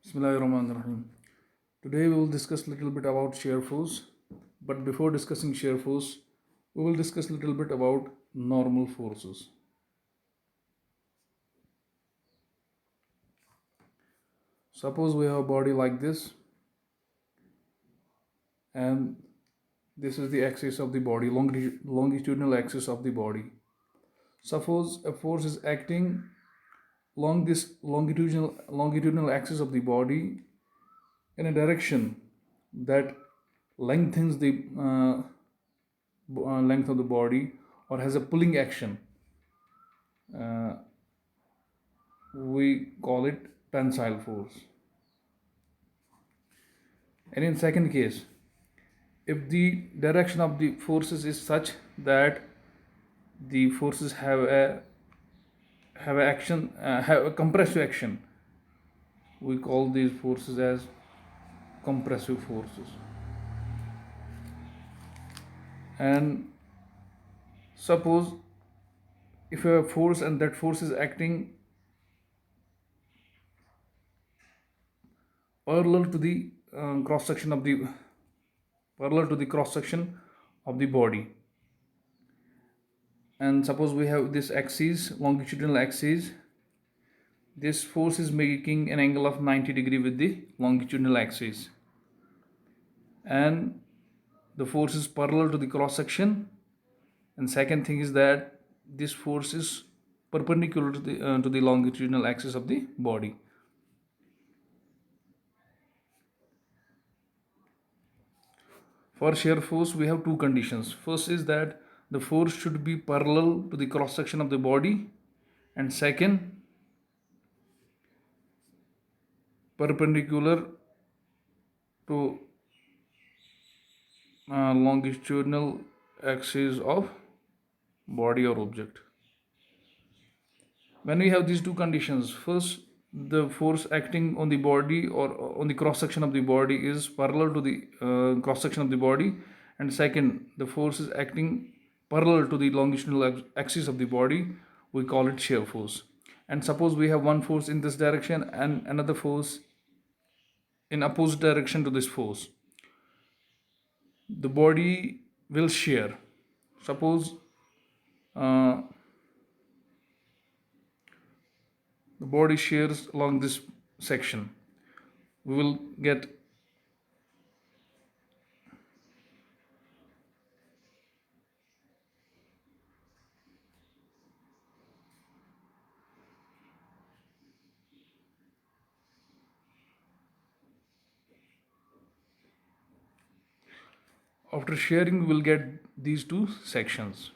Bismillahirrahmanirrahim. Today we will discuss a little bit about shear force. But before discussing shear force, we will discuss a little bit about normal forces. Suppose we have a body like this, and this is the axis of the body, longitudinal axis of the body. Suppose a force is acting along this longitudinal axis of the body in a direction that lengthens the length of the body or has a pulling action. We call it tensile force. And in second case, if the direction of the forces is such that the forces have a compressive action, we call these forces as compressive forces. And suppose if a force and that force is acting parallel to the cross section of the body, and suppose we have this axis, longitudinal axis, this force is making an angle of 90 degree with the longitudinal axis, and the force is parallel to the cross section. And second thing is that this force is perpendicular to the longitudinal axis of the body. For shear force, we have two conditions. First is that the force should be parallel to the cross section of the body, and second, perpendicular to longitudinal axis of body or object. When we have these two conditions, first, the force acting on the body or on the cross section of the body is parallel to the cross section of the body, and second, the force is acting parallel to the longitudinal axis of the body, we call it shear force. And suppose we have one force in this direction and another force in opposite direction to this force, the body will shear. Suppose uh, the body shears along this section, we will get after shearing we will get these two sections.